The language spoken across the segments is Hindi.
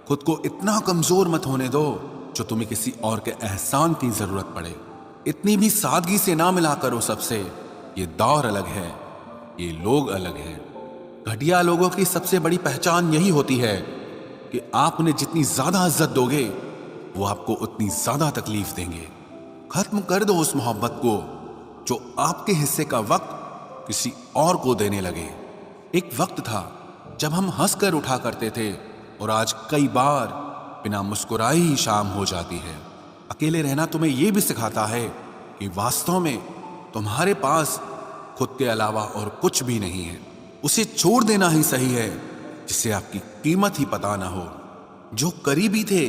खुद को इतना कमजोर मत होने दो जो तुम्हें किसी और के एहसान की जरूरत पड़े। इतनी भी सादगी से ना मिला करो सबसे। ये दौर अलग है, ये लोग अलग हैं। घटिया लोगों की सबसे बड़ी पहचान यही होती है कि आप उन्हें जितनी ज्यादा इज्जत दोगे वो आपको उतनी ज्यादा तकलीफ देंगे। खत्म कर दो उस मोहब्बत को जो आपके हिस्से का वक्त किसी और को देने लगे। एक वक्त था जब हम हंसकर उठा करते थे और आज कई बार बिना मुस्कुराए ही शाम हो जाती है। अकेले रहना तुम्हें यह भी सिखाता है कि वास्तव में तुम्हारे पास खुद के अलावा और कुछ भी नहीं है। उसे छोड़ देना ही सही है जिससे आपकी कीमत ही पता ना हो। जो करीबी थे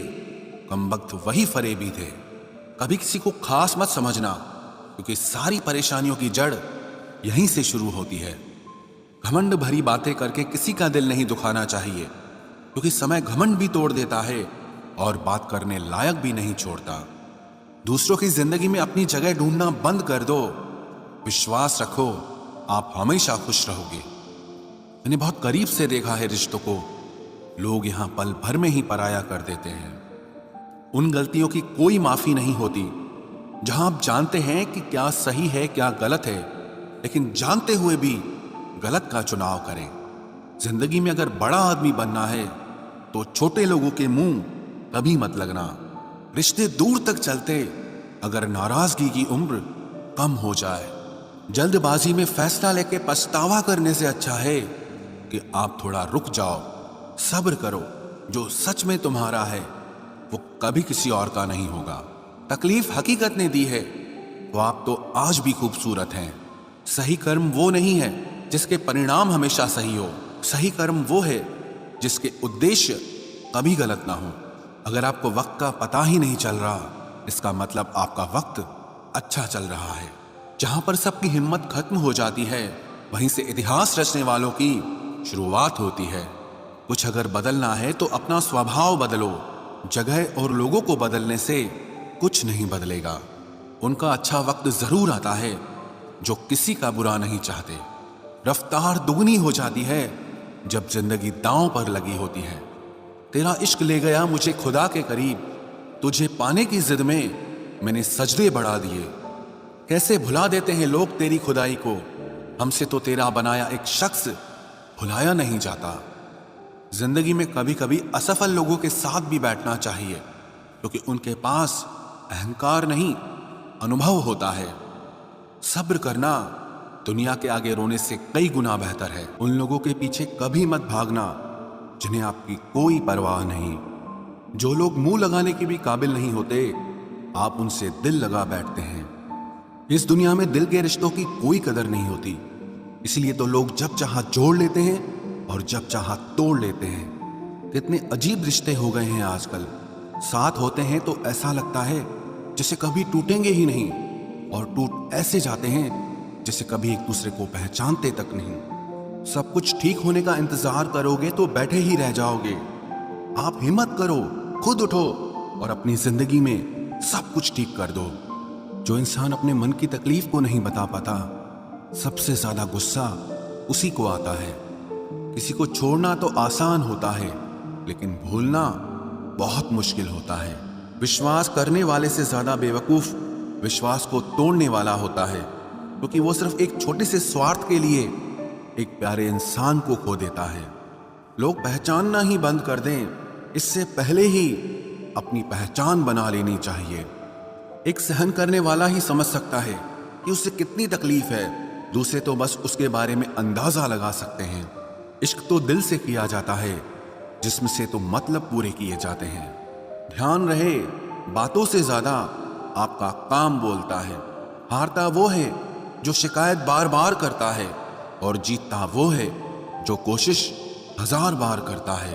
कमबख्त वही फरेबी थे। कभी किसी को खास मत समझना क्योंकि सारी परेशानियों की जड़ यहीं से शुरू होती है। घमंड भरी बातें करके किसी का दिल नहीं दुखाना चाहिए क्योंकि समय घमंड भी तोड़ देता है और बात करने लायक भी नहीं छोड़ता। दूसरों की जिंदगी में अपनी जगह ढूंढना बंद कर दो। विश्वास रखो, आप हमेशा खुश रहोगे। मैंने बहुत करीब से देखा है रिश्तों को। लोग यहां पल भर में ही पराया कर देते हैं। उन गलतियों की कोई माफी नहीं होती जहां आप जानते हैं कि क्या सही है क्या गलत है, लेकिन जानते हुए भी गलत का चुनाव करें। जिंदगी में अगर बड़ा आदमी बनना है तो छोटे लोगों के मुंह कभी मत लगना। रिश्ते दूर तक चलते अगर नाराजगी की उम्र कम हो जाए। जल्दबाजी में फैसला लेके पछतावा करने से अच्छा है कि आप थोड़ा रुक जाओ, सब्र करो। जो सच में तुम्हारा है वो कभी किसी और का नहीं होगा। तकलीफ हकीकत ने दी है तो आप तो आज भी खूबसूरत हैं। सही कर्म वो नहीं है जिसके परिणाम हमेशा सही हो। सही कर्म वो है जिसके उद्देश्य कभी गलत ना हो। अगर आपको वक्त का पता ही नहीं चल रहा, इसका मतलब आपका वक्त अच्छा चल रहा है। जहां पर सबकी हिम्मत खत्म हो जाती है वहीं से इतिहास रचने वालों की शुरुआत होती है। कुछ अगर बदलना है तो अपना स्वभाव बदलो। जगह और लोगों को बदलने से कुछ नहीं बदलेगा। उनका अच्छा वक्त जरूर आता है जो किसी का बुरा नहीं चाहते। रफ्तार दुगनी हो जाती है जब जिंदगी दांव पर लगी होती है। तेरा इश्क ले गया मुझे खुदा के करीब, तुझे पाने की जिद में मैंने सजदे बढ़ा दिए। कैसे भुला देते हैं लोग तेरी खुदाई को। हमसे तो तेरा बनाया एक शख्स भुलाया नहीं जाता। जिंदगी में कभी कभी असफल लोगों के साथ भी बैठना चाहिए क्योंकि उनके पास अहंकार नहीं अनुभव होता है। सब्र करना दुनिया के आगे रोने से कई गुना बेहतर है। उन लोगों के पीछे कभी मत भागना जिन्हें आपकी कोई परवाह नहीं। जो लोग मुंह लगाने के भी काबिल नहीं होते, आप उनसे दिल लगा बैठते हैं। इस दुनिया में दिल के रिश्तों की कोई कदर नहीं होती, इसलिए तो लोग जब चाहा जोड़ लेते हैं और जब चाहा तोड़ लेते हैं। कितने अजीब रिश्ते हो गए हैं आजकल। साथ होते हैं तो ऐसा लगता है जैसे कभी टूटेंगे ही नहीं, और टूट ऐसे जाते हैं जैसे कभी एक दूसरे को पहचानते तक नहीं। सब कुछ ठीक होने का इंतजार करोगे तो बैठे ही रह जाओगे। आप हिम्मत करो, खुद उठो और अपनी जिंदगी में सब कुछ ठीक कर दो। जो इंसान अपने मन की तकलीफ को नहीं बता पाता, सबसे ज्यादा गुस्सा उसी को आता है। किसी को छोड़ना तो आसान होता है लेकिन भूलना बहुत मुश्किल होता है। विश्वास करने वाले से ज्यादा बेवकूफ विश्वास को तोड़ने वाला होता है, क्योंकि वो सिर्फ एक छोटे से स्वार्थ के लिए एक प्यारे इंसान को खो देता है। लोग पहचानना ही बंद कर दें इससे पहले ही अपनी पहचान बना लेनी चाहिए। एक सहन करने वाला ही समझ सकता है कि उसे कितनी तकलीफ है, दूसरे तो बस उसके बारे में अंदाजा लगा सकते हैं। इश्क तो दिल से किया जाता है, जिस्म से तो मतलब पूरे किए जाते हैं। ध्यान रहे, बातों से ज्यादा आपका काम बोलता है। हारता वो है जो शिकायत बार बार करता है और जीतता वो है जो कोशिश 1000 बार करता है।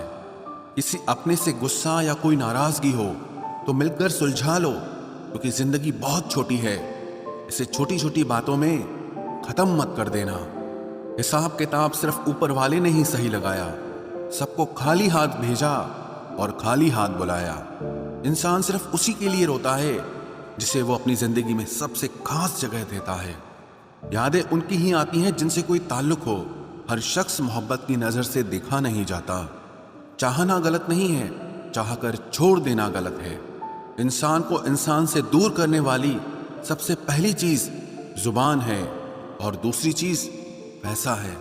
किसी अपने से गुस्सा या कोई नाराजगी हो तो मिलकर सुलझा लो, क्योंकि जिंदगी बहुत छोटी है। इसे छोटी छोटी बातों में खत्म मत कर देना। हिसाब किताब सिर्फ ऊपर वाले ने ही सही लगाया। सबको खाली हाथ भेजा और खाली हाथ बुलाया। इंसान सिर्फ उसी के लिए रोता है जिसे वो अपनी जिंदगी में सबसे खास जगह देता है। यादें उनकी ही आती हैं जिनसे कोई ताल्लुक हो। हर शख्स मोहब्बत की नजर से देखा नहीं जाता। चाहना गलत नहीं है, चाहकर छोड़ देना गलत है। इंसान को इंसान से दूर करने वाली सबसे पहली चीज जुबान है और दूसरी चीज पैसा है।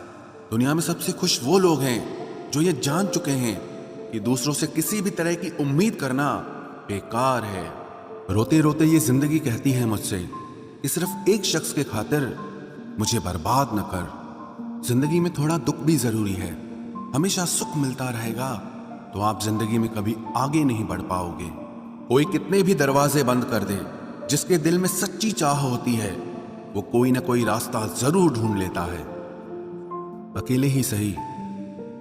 दुनिया में सबसे खुश वो लोग हैं जो ये जान चुके हैं कि दूसरों से किसी भी तरह की उम्मीद करना बेकार है। रोते रोते ये जिंदगी कहती है मुझसे कि सिर्फ एक शख्स के खातिर मुझे बर्बाद न कर। जिंदगी में थोड़ा दुख भी जरूरी है। हमेशा सुख मिलता रहेगा तो आप जिंदगी में कभी आगे नहीं बढ़ पाओगे। कोई कितने भी दरवाजे बंद कर दे, जिसके दिल में सच्ची चाह होती है वो कोई ना कोई रास्ता जरूर ढूंढ लेता है। अकेले ही सही,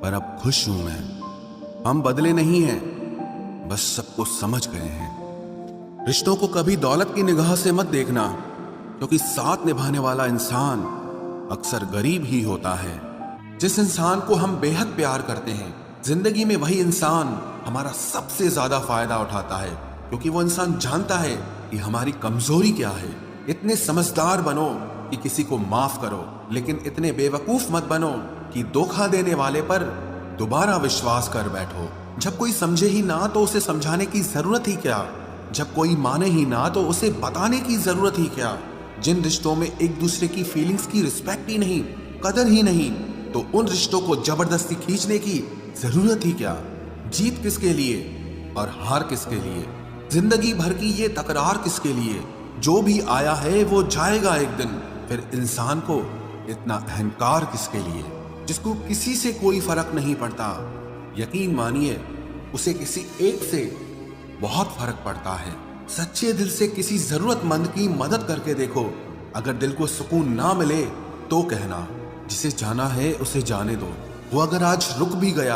पर अब खुश हूं मैं। हम बदले नहीं हैं, बस सबको समझ गए हैं। रिश्तों को कभी दौलत की निगाह से मत देखना, क्योंकि साथ निभाने वाला इंसान अक्सर गरीब ही होता है। जिस इंसान को हम बेहद प्यार करते हैं, जिंदगी में वही इंसान हमारा सबसे ज्यादा फायदा उठाता है, क्योंकि वो इंसान जानता है कि हमारी कमजोरी क्या है। इतने समझदार बनो कि किसी को माफ करो, लेकिन इतने बेवकूफ मत बनो कि धोखा देने वाले पर दोबारा विश्वास कर बैठो। जब कोई समझे ही ना तो उसे समझाने की जरूरत ही क्या। जब कोई माने ही ना तो उसे बताने की जरूरत ही क्या। जिन रिश्तों में एक दूसरे की फीलिंग्स की रिस्पेक्ट ही नहीं, कदर ही नहीं, तो उन रिश्तों को जबरदस्ती खींचने की जरूरत ही क्या। जीत किसके लिए और हार किसके लिए? जिंदगी भर की ये तकरार किसके लिए? जो भी आया है वो जाएगा एक दिन। फिर इंसान को इतना अहंकार किसके लिए, जिसको किसी से कोई फर्क नहीं पड़ता? यकीन मानिए, उसे किसी एक से बहुत फर्क पड़ता है। सच्चे दिल से किसी जरूरतमंद की मदद करके देखो। अगर दिल को सुकून ना मिले तो कहना, जिसे जाना है उसे जाने दो। वो अगर आज रुक भी गया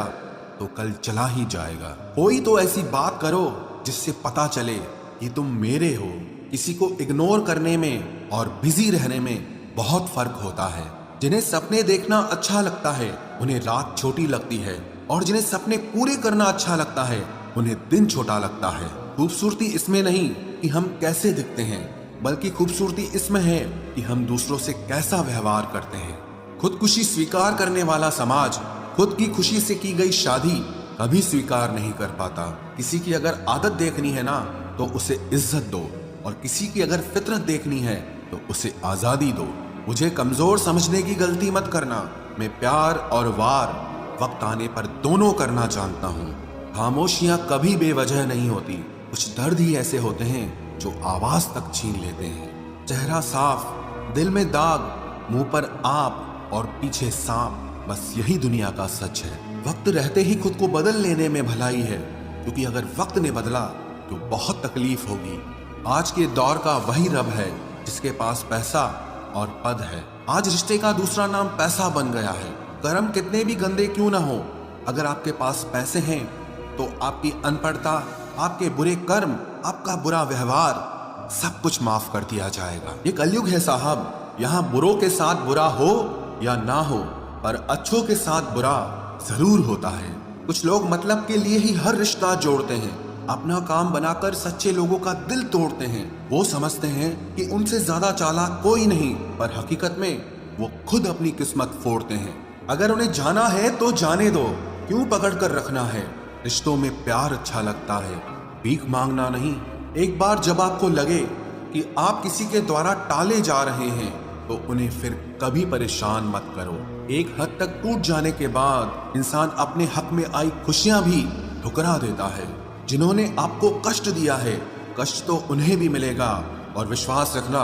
तो कल चला ही जाएगा। कोई तो ऐसी बात करो जिससे पता चले कि तुम मेरे हो। किसी को इग्नोर करने में और बिजी रहने में बहुत फर्क होता है। जिन्हें सपने देखना अच्छा लगता है उन्हें रात छोटी लगती है, और जिन्हें सपने पूरे करना अच्छा लगता है उन्हें दिन छोटा लगता है। खूबसूरती इसमें नहीं कि हम कैसे दिखते हैं, बल्कि खूबसूरती इसमें है कि हम दूसरों से कैसा व्यवहार करते हैं। खुदकुशी स्वीकार करने वाला समाज खुद की खुशी से की गई शादी कभी स्वीकार नहीं कर पाता। किसी की अगर आदत देखनी है ना तो उसे इज्जत दो, और किसी की अगर फितरत देखनी है तो उसे आजादी दो। मुझे कमजोर समझने की गलती मत करना। मैं प्यार और वार वक्त आने पर दोनों करना जानता हूँ। खामोशियां कभी बेवजह नहीं होती। कुछ दर्द ही ऐसे होते हैं जो आवाज तक छीन लेते हैं। चेहरा साफ, दिल में दाग, मुंह पर आप और पीछे सांप, बस यही दुनिया का सच है। वक्त रहते ही खुद को बदल लेने में भलाई है, क्योंकि अगर वक्त ने बदला तो बहुत तकलीफ होगी। आज के दौर का वही रब है जिसके पास पैसा और पद है। आज रिश्ते का दूसरा नाम पैसा बन गया है। कर्म कितने भी गंदे क्यों ना हो, अगर आपके पास पैसे हैं तो आपकी अनपढ़ता, आपके बुरे कर्म, आपका बुरा व्यवहार, सब कुछ माफ कर दिया जाएगा। ये कलयुग है साहब, यहाँ बुरों के साथ बुरा हो या ना हो, पर अच्छों के साथ बुरा जरूर होता है। कुछ लोग मतलब के लिए ही हर रिश्ता जोड़ते हैं, अपना काम बनाकर सच्चे लोगों का दिल तोड़ते हैं। वो समझते हैं कि उनसे ज्यादा चालाक कोई नहीं, पर हकीकत में वो खुद अपनी किस्मत फोड़ते हैं। अगर उन्हें जाना है तो जाने दो, क्यों पकड़ कर रखना है। रिश्तों में प्यार अच्छा लगता है, भीख मांगना नहीं। एक बार जब आपको लगे कि आप किसी के द्वारा टाले जा रहे हैं तो उन्हें फिर कभी परेशान मत करो। एक हद तक टूट जाने के बाद इंसान अपने हक में आई खुशियां भी ठुकरा देता है। जिन्होंने आपको कष्ट दिया है, कष्ट तो उन्हें भी मिलेगा, और विश्वास रखना,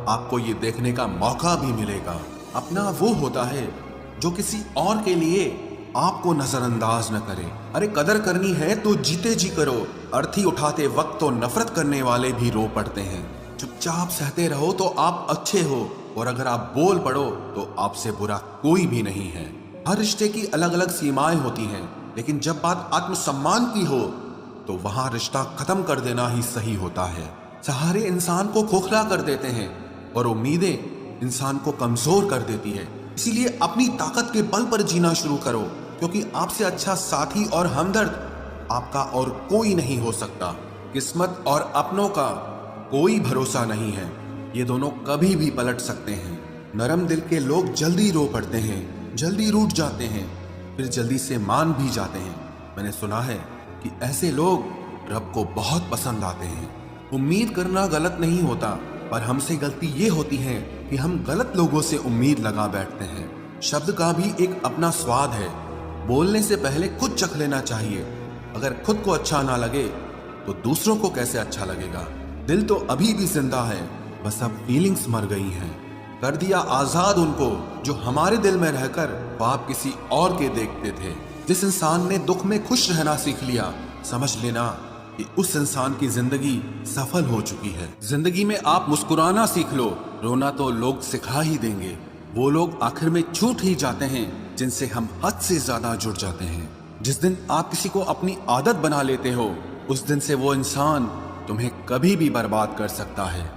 आपको ये देखने का मौका भी मिलेगा। अपना वो होता है जो किसी और के लिए आपको नजरअंदाज न करे। अरे कदर करनी है तो जीते जी करो। अर्थी उठाते वक्त तो नफरत करने वाले भी रो पड़ते हैं। चुपचाप सहते रहो तो आप अच्छे हो, और अगर आप बोल पड़ो तो आपसे बुरा कोई भी नहीं है। हर रिश्ते की अलग अलग सीमाएं होती हैं, लेकिन जब बात आत्मसम्मान की हो तो वहां रिश्ता खत्म कर देना ही सही होता है। सहारे इंसान को खोखला कर देते हैं और उम्मीदें इंसान को कमजोर कर देती है। इसीलिए अपनी ताकत के बल पर जीना शुरू करो, क्योंकि आपसे अच्छा साथी और हमदर्द आपका और कोई नहीं हो सकता। किस्मत और अपनों का कोई भरोसा नहीं है, ये दोनों कभी भी पलट सकते हैं। नरम दिल के लोग जल्दी रो पड़ते हैं, जल्दी रूठ जाते हैं, फिर जल्दी से मान भी जाते हैं। मैंने सुना है कि ऐसे लोग रब को बहुत पसंद आते हैं। उम्मीद करना गलत नहीं होता, पर हमसे गलती ये होती है कि हम गलत लोगों से उम्मीद लगा बैठते हैं। शब्द का भी एक अपना स्वाद है। बोलने से पहले खुद चख लेना चाहिए। अगर खुद को अच्छा ना लगे तो दूसरों को कैसे अच्छा लगेगा। दिल तो अभी भी जिंदा है, बस अब फीलिंग्स मर गई हैं। कर दिया आजाद उनको जो हमारे दिल में रहकर ख्वाब किसी और के देखते थे। जिस इंसान ने दुख में खुश रहना सीख लिया, समझ लेना कि उस इंसान की जिंदगी सफल हो चुकी है। जिंदगी में आप मुस्कुराना सीख लो, रोना तो लोग सिखा ही देंगे। वो लोग आखिर में छूट ही जाते हैं जिनसे हम हद से ज्यादा जुड़ जाते हैं। जिस दिन आप किसी को अपनी आदत बना लेते हो, उस दिन से वो इंसान तुम्हें कभी भी बर्बाद कर सकता है।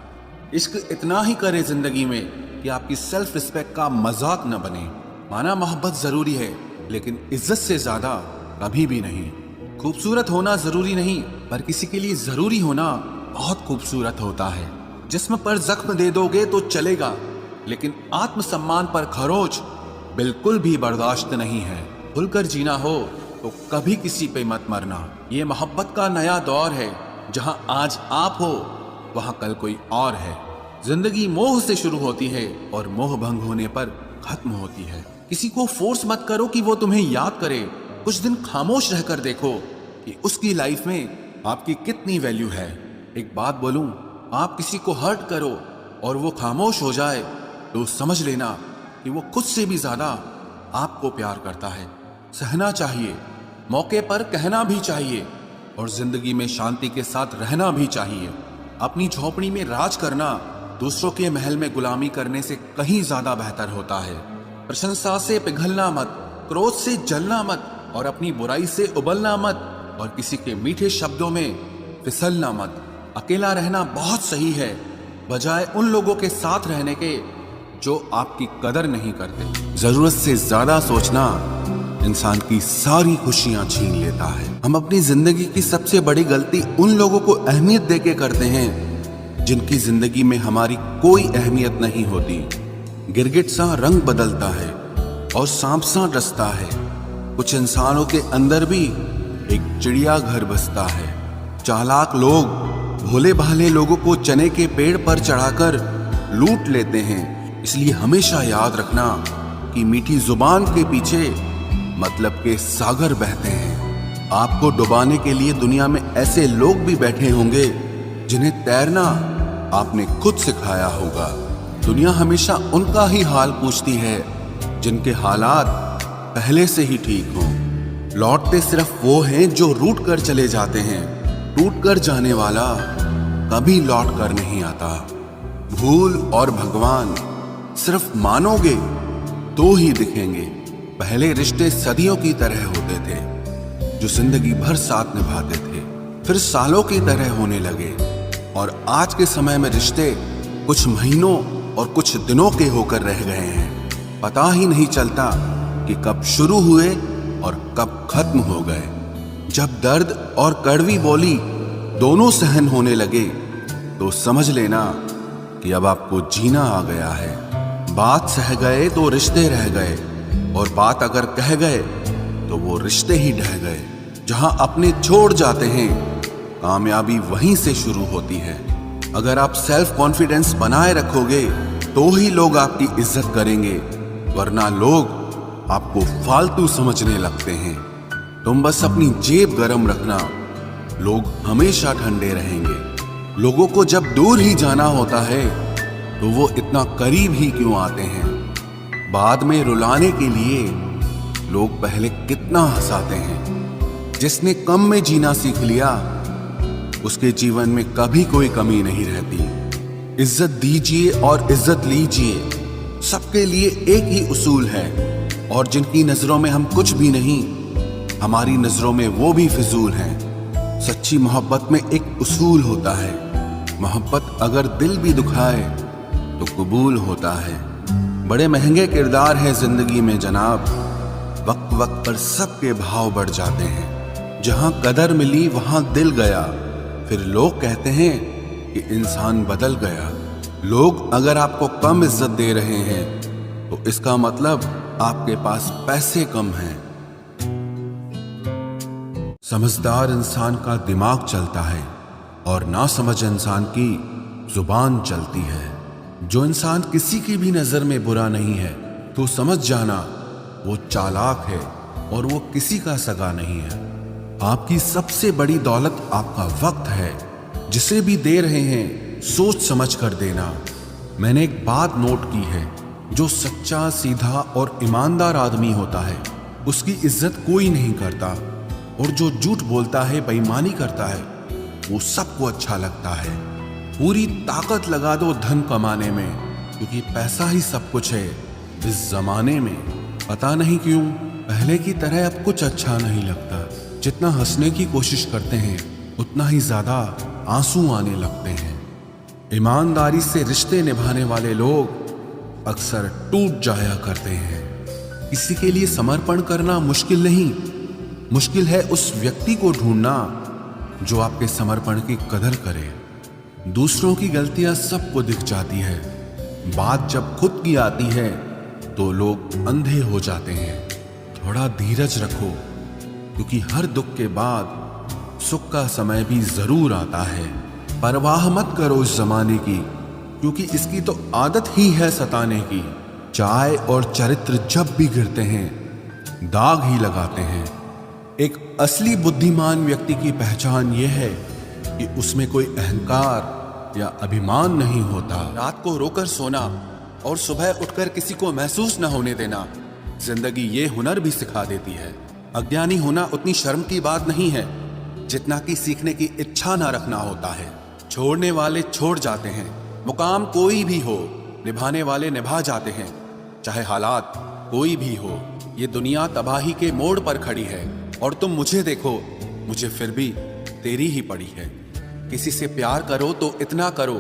इश्क इतना ही करे जिंदगी में कि आपकी सेल्फ रिस्पेक्ट का मजाक न बने। माना मोहब्बत जरूरी है, लेकिन इज्जत से ज्यादा कभी भी नहीं। खूबसूरत होना जरूरी नहीं, पर किसी के लिए जरूरी होना बहुत खूबसूरत होता है। जिस्म पर जख्म दे दोगे तो चलेगा, लेकिन आत्मसम्मान पर खरोच बिल्कुल भी बर्दाश्त नहीं है। खुलकर जीना हो तो कभी किसी पे मत मरना। ये मोहब्बत का नया दौर है, जहां आज आप हो वहां कल कोई और है। जिंदगी मोह से शुरू होती है और मोह भंग होने पर खत्म होती है। किसी को फोर्स मत करो कि वो तुम्हें याद करे। कुछ दिन खामोश रहकर देखो कि उसकी लाइफ में आपकी कितनी वैल्यू है। एक बात बोलूं, आप किसी को हर्ट करो और वो खामोश हो जाए तो समझ लेना कि वो खुद से भी ज्यादा आपको प्यार करता है। सहना चाहिए, मौके पर कहना भी चाहिए, और जिंदगी में शांति के साथ रहना भी चाहिए। अपनी झोपड़ी में राज करना दूसरों के महल में गुलामी करने से कहीं ज्यादा बेहतर होता है। प्रशंसा से पिघलना मत, क्रोध से जलना मत, और अपनी बुराई से उबलना मत, और किसी के मीठे शब्दों में फिसलना मत। अकेला रहना बहुत सही है, बजाय उन लोगों के साथ रहने के जो आपकी कदर नहीं करते। जरूरत से ज्यादा सोचना इंसान की सारी खुशियां छीन लेता है। हम अपनी जिंदगी की सबसे बड़ी गलती उन लोगों को अहमियत देके करते हैं जिनकी जिंदगी में हमारी कोई अहमियत नहीं होती। गिरगिट सा रंग बदलता है और सांप सा डसता है। कुछ इंसानों के अंदर भी एक चिड़िया घर बसता है। चालाक लोग भोले भाले लोगों को चने के पेड़ पर चढ़ाकर लूट लेते हैं। इसलिए हमेशा याद रखना कि मीठी जुबान के पीछे मतलब के सागर बहते हैं। आपको डुबाने के लिए दुनिया में ऐसे लोग भी बैठे होंगे जिन्हें तैरना आपने खुद सिखाया होगा। दुनिया हमेशा उनका ही हाल पूछती है जिनके हालात पहले से ही ठीक हों। लौटते सिर्फ वो हैं जो रूठ कर चले जाते हैं। टूट कर जाने वाला कभी लौट कर नहीं आता। भूल और भगवान सिर्फ मानोगे तो ही दिखेंगे। पहले रिश्ते सदियों की तरह होते थे, जो जिंदगी भर साथ निभाते थे, फिर सालों की तरह होने लगे। और आज के समय में रिश्ते कुछ महीनों और कुछ दिनों के होकर रह गए हैं। पता ही नहीं चलता कि कब शुरू हुए और कब खत्म हो गए। जब दर्द और कड़वी बोली दोनों सहन होने लगे तो समझ लेना कि अब आपको जीना आ गया है। बात सह गए तो रिश्ते रह गए, और बात अगर कह गए तो वो रिश्ते ही ढह गए। जहां अपने छोड़ जाते हैं, कामयाबी वहीं से शुरू होती है। अगर आप सेल्फ कॉन्फिडेंस बनाए रखोगे तो ही लोग आपकी इज्जत करेंगे, वरना लोग आपको फालतू समझने लगते हैं। तुम बस अपनी जेब गरम रखना, लोग हमेशा ठंडे रहेंगे। लोगों को जब दूर ही जाना होता है तो वो इतना करीब ही क्यों आते हैं। बाद में रुलाने के लिए लोग पहले कितना हंसाते हैं। जिसने कम में जीना सीख लिया उसके जीवन में कभी कोई कमी नहीं रहती। इज्जत दीजिए और इज्जत लीजिए, सबके लिए एक ही उसूल है। और जिनकी नजरों में हम कुछ भी नहीं, हमारी नजरों में वो भी फिजूल हैं। सच्ची मोहब्बत में एक उसूल होता है, मोहब्बत अगर दिल भी दुखाए तो कबूल होता है। बड़े महंगे किरदार हैं जिंदगी में जनाब, वक्त वक्त पर सबके भाव बढ़ जाते हैं। जहां कदर मिली वहां दिल गया, फिर लोग कहते हैं कि इंसान बदल गया। लोग अगर आपको कम इज्जत दे रहे हैं तो इसका मतलब आपके पास पैसे कम हैं। समझदार इंसान का दिमाग चलता है और नासमझ इंसान की जुबान चलती है। जो इंसान किसी की भी नजर में बुरा नहीं है तो समझ जाना वो चालाक है और वो किसी का सगा नहीं है। आपकी सबसे बड़ी दौलत आपका वक्त है। जिसे भी दे रहे हैं सोच समझ कर देना। मैंने एक बात नोट की है, जो सच्चा, सीधा और ईमानदार आदमी होता है उसकी इज्जत कोई नहीं करता, और जो झूठ बोलता है, बेईमानी करता है, वो सबको अच्छा लगता है। पूरी ताकत लगा दो धन कमाने में, क्योंकि पैसा ही सब कुछ है इस जमाने में। पता नहीं क्यों पहले की तरह अब कुछ अच्छा नहीं लगता। जितना हंसने की कोशिश करते हैं उतना ही ज्यादा आंसू आने लगते हैं। ईमानदारी से रिश्ते निभाने वाले लोग अक्सर टूट जाया करते हैं। किसी के लिए समर्पण करना मुश्किल नहीं, मुश्किल है उस व्यक्ति को ढूंढना जो आपके समर्पण की कदर करे। दूसरों की गलतियां सबको दिख जाती है, बात जब खुद की आती है तो लोग अंधे हो जाते हैं। थोड़ा धीरज रखो, क्योंकि हर दुख के बाद सुख का समय भी जरूर आता है। परवाह मत करो इस जमाने की, क्योंकि इसकी तो आदत ही है सताने की। चाय और चरित्र जब भी गिरते हैं दाग ही लगाते हैं। एक असली बुद्धिमान व्यक्ति की पहचान यह है कि उसमें कोई अहंकार या अभिमान नहीं होता। रात को रोकर सोना और सुबह उठकर किसी को महसूस न होने देना जिंदगी ये हुनर भी सिखा देती है। अज्ञानी होना उतनी शर्म की बात नहीं है जितना कि सीखने की इच्छा ना रखना होता है। छोड़ने वाले छोड़ जाते हैं, मुकाम कोई भी हो, निभाने वाले निभा जाते हैं, चाहे हालात कोई भी हो। ये दुनिया तबाही के मोड़ पर खड़ी है और तुम मुझे देखो, मुझे फिर भी तेरी ही पड़ी है। किसी से प्यार करो तो इतना करो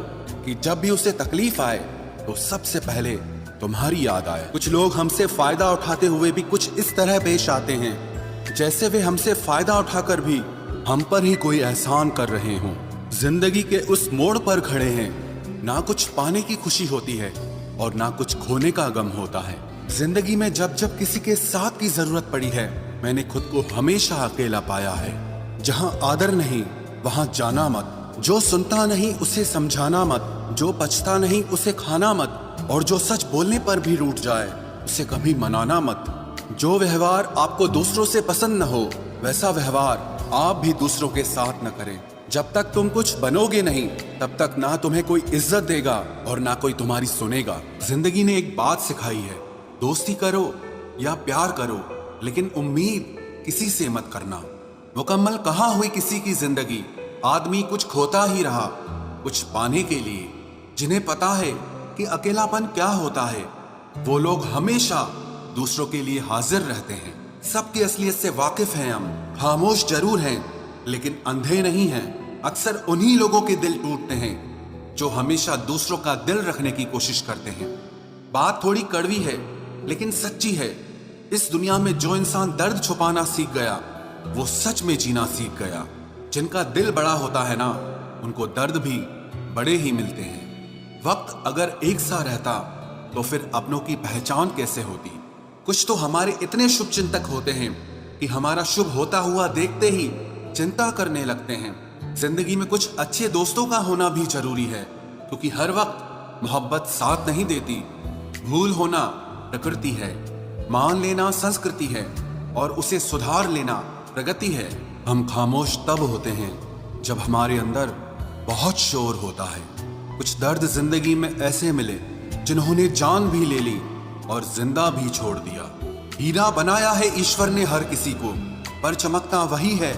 कि जब भी उसे तकलीफ आए तो सबसे पहले तुम्हारी याद आए। कुछ लोग हमसे फायदा उठाते हुए भी कुछ इस तरह पेश आते हैं जैसे वे हमसे फायदा उठाकर भी हम पर ही कोई एहसान कर रहे हों। जिंदगी के उस मोड़ पर खड़े हैं, ना कुछ पाने की खुशी होती है और ना कुछ खोने का गम होता है। जिंदगी में जब जब किसी के साथ की जरूरत पड़ी है, मैंने खुद को हमेशा अकेला पाया है। जहां आदर नहीं वहां जाना मत, जो सुनता नहीं उसे समझाना मत, जो पछता नहीं उसे खाना मत, और जो सच बोलने पर भी रूठ जाए उसे कभी मनाना मत। जो व्यवहार आपको दूसरों से पसंद न हो वैसा व्यवहार आप भी दूसरों के साथ न करें। जब तक तुम कुछ बनोगे नहीं तब तक ना तुम्हें कोई इज्जत देगा और ना कोई तुम्हारी सुनेगा। जिंदगी ने एक बात सिखाई है, दोस्ती करो या प्यार करो, लेकिन उम्मीद किसी से मत करना। मुकम्मल कहाँ हुई किसी की जिंदगी, आदमी कुछ खोता ही रहा कुछ पाने के लिए। जिन्हें पता है कि अकेलापन क्या होता है, वो लोग हमेशा दूसरों के लिए हाजिर रहते हैं। सबकी असलियत से वाकिफ हैं हम, खामोश जरूर हैं लेकिन अंधे नहीं हैं। अक्सर उन्हीं लोगों के दिल टूटते हैं जो हमेशा दूसरों का दिल रखने की कोशिश करते हैं। बात थोड़ी कड़वी है लेकिन सच्ची है। इस दुनिया में जो इंसान दर्द छुपाना सीख गया वो सच में जीना सीख गया। जिनका दिल बड़ा होता है ना, उनको दर्द भी बड़े ही मिलते हैं। वक्त अगर एक सा रहता तो फिर अपनों की पहचान कैसे होती। कुछ तो हमारे इतने शुभ चिंतक होते हैं कि हमारा शुभ होता हुआ देखते ही चिंता करने लगते हैं। जिंदगी में कुछ अच्छे दोस्तों का होना भी जरूरी है, क्योंकि हर वक्त मोहब्बत साथ नहीं देती। भूल होना प्रकृति है, मान लेना संस्कृति है और उसे सुधार लेना प्रगति है। हम खामोश तब होते हैं जब हमारे अंदर बहुत शोर होता है। कुछ दर्द जिंदगी में ऐसे मिले जिन्होंने जान भी ले ली और जिंदा भी छोड़ दिया। हीरा बनाया है ईश्वर ने हर किसी को, पर चमकता वही है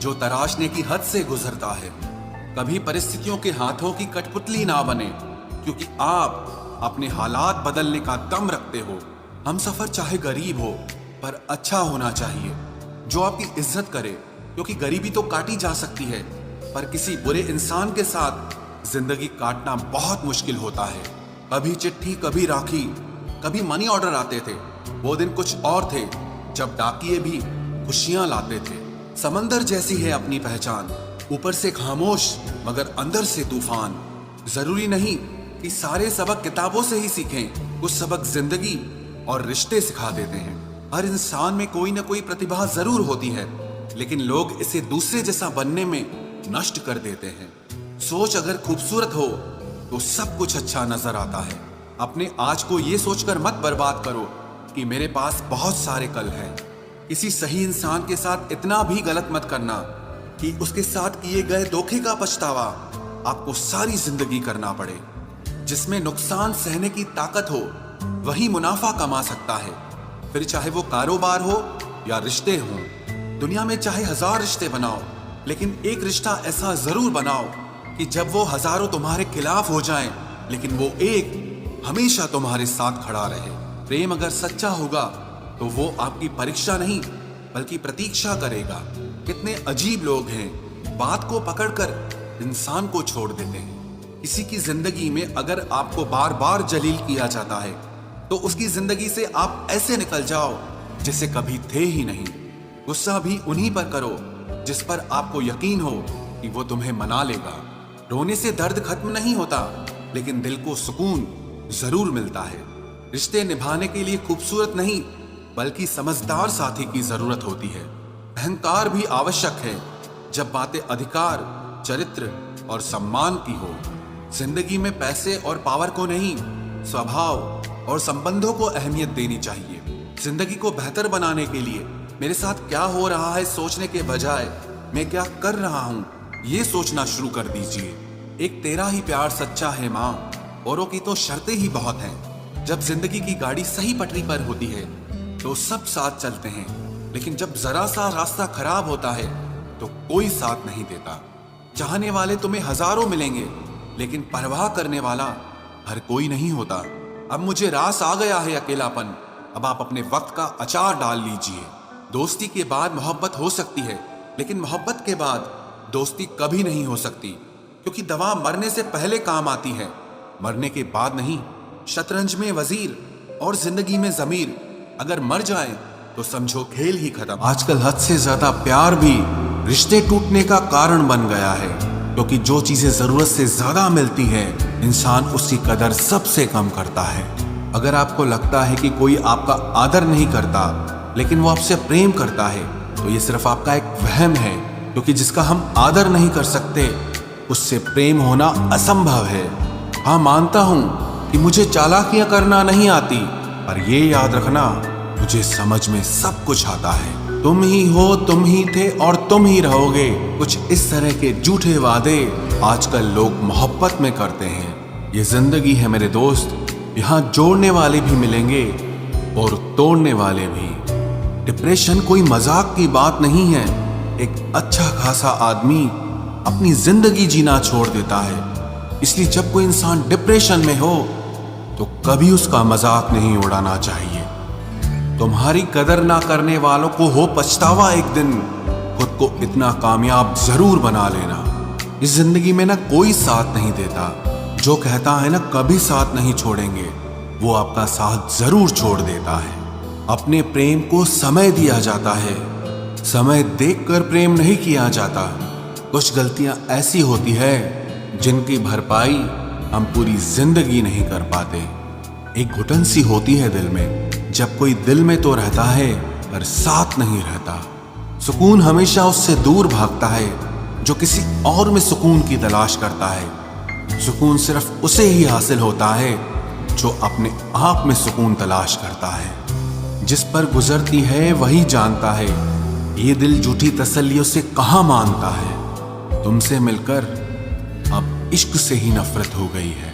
जो तराशने की हद से गुजरता है। कभी परिस्थितियों के हाथों की कठपुतली ना बने, क्योंकि आप अपने हालात बदलने का दम रखते हो। हम सफर चाहे गरीब हो पर अच्छा होना चाहिए, जो आपकी इज्जत करे, क्योंकि गरीबी तो काटी जा सकती है पर किसी बुरे इंसान के साथ जिंदगी काटना बहुत मुश्किल होता है। कभी चिट्ठी, कभी राखी, कभी मनी ऑर्डर आते थे। वो दिन कुछ और थे जब डाकिये भी खुशियां लाते थे। समंदर जैसी है अपनी पहचान, ऊपर से खामोश मगर अंदर से तूफान। जरूरी नहीं कि सारे सबक किताबों से ही सीखें, कुछ सबक जिंदगी और रिश्ते सिखा देते हैं। हर इंसान में कोई ना कोई प्रतिभा जरूर होती है, लेकिन लोग इसे दूसरे जैसा बनने में नष्ट कर देते हैं। सोच अगर खूबसूरत हो तो सब कुछ अच्छा नजर आता है। अपने आज को ये सोचकर मत बर्बाद करो कि मेरे पास बहुत सारे कल हैं। किसी सही इंसान के साथ इतना भी गलत मत करना कि उसके साथ किए गए धोखे का पछतावा आपको सारी जिंदगी करना पड़े। जिसमें नुकसान सहने की ताकत हो वही मुनाफा कमा सकता है, फिर चाहे वो कारोबार हो या रिश्ते हों। दुनिया में चाहे 1000 रिश्ते बनाओ, लेकिन एक रिश्ता ऐसा जरूर बनाओ कि जब वो हजारों तुम्हारे खिलाफ हो जाएं, लेकिन वो एक हमेशा तुम्हारे साथ खड़ा रहे। प्रेम अगर सच्चा होगा तो वो आपकी परीक्षा नहीं बल्कि प्रतीक्षा करेगा। कितने अजीब लोग हैं, बात को पकड़कर इंसान को छोड़ देते हैं। किसी की जिंदगी में अगर आपको बार बार जलील किया जाता है तो उसकी जिंदगी से आप ऐसे निकल जाओ जैसे कभी थे ही नहीं। गुस्सा भी उन्हीं पर करो जिस पर आपको यकीन हो कि वो तुम्हें मना लेगा। रोने से दर्द खत्म नहीं होता, लेकिन दिल को सुकून जरूर मिलता है। रिश्ते निभाने के लिए खूबसूरत नहीं बल्कि समझदार साथी की जरूरत होती है। अहंकार भी आवश्यक है जब बातें अधिकार, चरित्र और सम्मान की हो। जिंदगी में पैसे और पावर को नहीं, स्वभाव और संबंधों को अहमियत देनी चाहिए। जिंदगी को बेहतर बनाने के लिए मेरे साथ क्या हो रहा है सोचने के बजाय मैं क्या कर रहा हूँ ये सोचना शुरू कर दीजिए। एक तेरा ही प्यार सच्चा है माँ, औरों की तो शर्तें ही बहुत हैं। जब जिंदगी की गाड़ी सही पटरी पर होती है तो सब साथ चलते हैं, लेकिन जब जरा सा रास्ता खराब होता है तो कोई साथ नहीं देता। चाहने वाले तुम्हें हजारों मिलेंगे, लेकिन परवाह करने वाला हर कोई नहीं होता। अब मुझे रास आ गया है अकेलापन, अब आप अपने वक्त का अचार डाल लीजिए। दोस्ती के बाद मोहब्बत हो सकती है, लेकिन मोहब्बत के बाद दोस्ती कभी नहीं हो सकती, क्योंकि दवा मरने से पहले काम आती है, मरने के बाद नहीं। शतरंज में वजीर और जिंदगी में जमीर अगर मर जाए तो समझो खेल ही खत्म। आजकल हद से ज्यादा प्यार भी रिश्ते टूटने का कारण बन गया है, क्योंकि जो चीजें जरूरत से ज्यादा मिलती है इंसान उसकी कदर सबसे कम करता है। अगर आपको लगता है कि कोई आपका आदर नहीं करता लेकिन वो आपसे प्रेम करता है तो ये सिर्फ आपका एक वहम है, क्योंकि जिसका हम आदर नहीं कर सकते उससे प्रेम होना असंभव है। हाँ, मानता हूं कि मुझे चालाकियां करना नहीं आती, पर ये याद रखना मुझे समझ में सब कुछ आता है। तुम ही हो, तुम ही थे और तुम ही रहोगे। कुछ इस तरह के झूठे वादे आजकल लोग मोहब्बत में करते हैं। ये जिंदगी है मेरे दोस्त, यहाँ जोड़ने वाले भी मिलेंगे और तोड़ने वाले भी। डिप्रेशन कोई मजाक की बात नहीं है। एक अच्छा खासा आदमी अपनी जिंदगी जीना छोड़ देता है। इसलिए जब कोई इंसान डिप्रेशन में हो तो कभी उसका मजाक नहीं उड़ाना चाहिए। तुम्हारी कदर ना करने वालों को हो पछतावा एक दिन, खुद को इतना कामयाब जरूर बना लेना। इस जिंदगी में ना कोई साथ नहीं देता, जो कहता है ना कभी साथ नहीं छोड़ेंगे, वो आपका साथ जरूर छोड़ देता है। अपने प्रेम को समय दिया जाता है, समय देखकर प्रेम नहीं किया जाता। कुछ गलतियां ऐसी होती है जिनकी भरपाई हम पूरी जिंदगी नहीं कर पाते। एक घुटन सी होती है दिल में, जब कोई दिल में तो रहता है पर साथ नहीं रहता। सुकून हमेशा उससे दूर भागता है जो किसी और में सुकून की तलाश करता है। सुकून सिर्फ उसे ही हासिल होता है जो अपने आप में सुकून तलाश करता है। जिस पर गुजरती है वही जानता है, ये दिल झूठी तसल्लियों से कहाँ मानता है। तुमसे मिलकर अब इश्क से ही नफरत हो गई है।